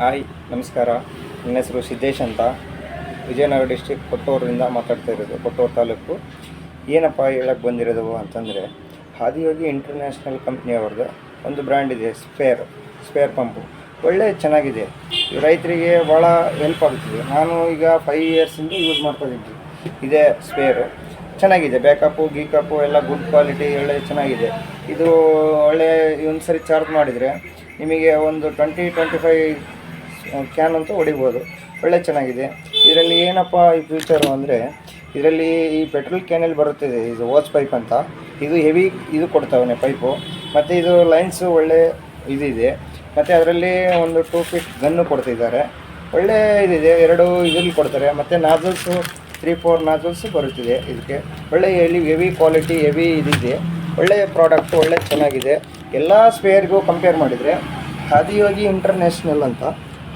Hi ನಮಸ್ಕಾರ. ನನ್ನ ಹೆಸರು ಸಿದ್ದೇಶ್ ಅಂತ, ವಿಜಯನಗರ ಡಿಸ್ಟ್ರಿಕ್ಟ್ ಕೊಟ್ಟೂರಿಂದ ಮಾತಾಡ್ತಾ ಇರೋದು. ಕೊಟ್ಟೂರು ತಾಲೂಕು. ಏನಪ್ಪ ಹೇಳಕ್ಕೆ ಬಂದಿರೋದು ಅಂತಂದರೆ, ಆದಿಯೋಗಿ ಇಂಟರ್ನ್ಯಾಷನಲ್ ಕಂಪ್ನಿಯವ್ರದ್ದು ಒಂದು ಬ್ರ್ಯಾಂಡ್ ಇದೆ, ಸ್ಪೇರ್ ಪಂಪು. ಒಳ್ಳೆ ಚೆನ್ನಾಗಿದೆ, ರೈತರಿಗೆ ಭಾಳ ಹೆಲ್ಪ್ ಆಗುತ್ತಿದೆ. ನಾನು ಈಗ 5 ಇಯರ್ಸಿಂದ ಯೂಸ್ ಮಾಡ್ತಾಯಿದ್ದೀನಿ. ಇದೇ ಸ್ಪೇರು ಚೆನ್ನಾಗಿದೆ, ಬ್ಯಾಕಪ್ಪು ಗೀಕಪ್ಪು ಎಲ್ಲ ಗುಡ್ ಕ್ವಾಲಿಟಿ, ಒಳ್ಳೆ ಚೆನ್ನಾಗಿದೆ. ಇದು ಒಳ್ಳೆ ಒಂದು ಸರಿ ಚಾರ್ಜ್ ಮಾಡಿದರೆ ನಿಮಗೆ ಒಂದು 20-25 ಕ್ಯಾನ್ ಅಂತೂ ಹೊಡಿಬೋದು. ಒಳ್ಳೆ ಚೆನ್ನಾಗಿದೆ. ಇದರಲ್ಲಿ ಏನಪ್ಪ ಈ ಫ್ಯೂಚರು ಅಂದರೆ, ಇದರಲ್ಲಿ ಈ ಪೆಟ್ರೋಲ್ ಕ್ಯಾನಲ್ಲಿ ಬರುತ್ತಿದೆ, ಇದು ಓಸ್ ಪೈಪ್ ಅಂತ. ಇದು ಹೆವಿ ಇದು ಕೊಡ್ತಾವನೆ ಪೈಪು, ಮತ್ತು ಇದು ಲೈನ್ಸು ಒಳ್ಳೆ ಇದಿದೆ. ಮತ್ತು ಅದರಲ್ಲಿ ಒಂದು 2 ಫೀಟ್ ಗನ್ನು ಕೊಡ್ತಿದ್ದಾರೆ. ಒಳ್ಳೆ ಇದಿದೆ. 2 ಇದರಲ್ಲಿ ಕೊಡ್ತಾರೆ. ಮತ್ತು ನಾಜಲ್ಸು 3-4 ನಾಜಲ್ಸು ಬರುತ್ತಿದೆ ಇದಕ್ಕೆ. ಒಳ್ಳೆ ಹೆವಿ ಕ್ವಾಲಿಟಿ, ಹೆವಿ ಇದಿದೆ. ಒಳ್ಳೆಯ ಪ್ರಾಡಕ್ಟು, ಒಳ್ಳೆ ಚೆನ್ನಾಗಿದೆ. ಎಲ್ಲ ಸ್ಪೇರ್ಗೂ ಕಂಪೇರ್ ಮಾಡಿದರೆ ಆದಿಯೋಗಿ ಇಂಟರ್ನ್ಯಾಷನಲ್ ಅಂತ,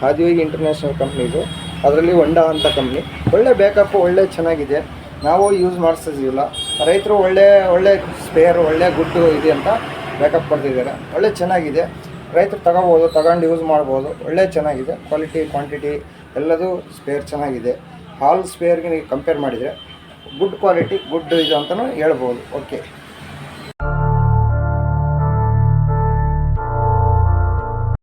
ಆದಿಯೋಗಿ ಇಂಟರ್ನ್ಯಾಷನಲ್ ಕಂಪ್ನಿದು. ಅದರಲ್ಲಿ ಹೊಂಡಾ ಅಂತ ಕಂಪ್ನಿ. ಒಳ್ಳೆ ಬ್ಯಾಕಪ್ಪು, ಒಳ್ಳೆ ಚೆನ್ನಾಗಿದೆ. ನಾವು ಯೂಸ್ ಮಾಡಿಸ್ತಿದ್ದೀವಲ್ಲ, ರೈತರು ಒಳ್ಳೆ ಸ್ಪೇರ್, ಒಳ್ಳೆ ಗುಡ್ಡು ಇದೆ ಅಂತ ಬ್ಯಾಕಪ್ ಕೊಡ್ತಿದ್ದಾರೆ. ಒಳ್ಳೆ ಚೆನ್ನಾಗಿದೆ, ರೈತರು ತಗೊಂಡು ಯೂಸ್ ಮಾಡ್ಬೋದು. ಒಳ್ಳೆ ಚೆನ್ನಾಗಿದೆ, ಕ್ವಾಲಿಟಿ ಕ್ವಾಂಟಿಟಿ ಎಲ್ಲದೂ ಸ್ಪೇರ್ ಚೆನ್ನಾಗಿದೆ. ಆಲ್ ಸ್ಪೇರ್ಗೆ ನೀವು ಕಂಪೇರ್ ಮಾಡಿದರೆ ಗುಡ್ ಕ್ವಾಲಿಟಿ, ಗುಡ್ ಇದು ಅಂತಲೂ ಹೇಳ್ಬೋದು. ಓಕೆ.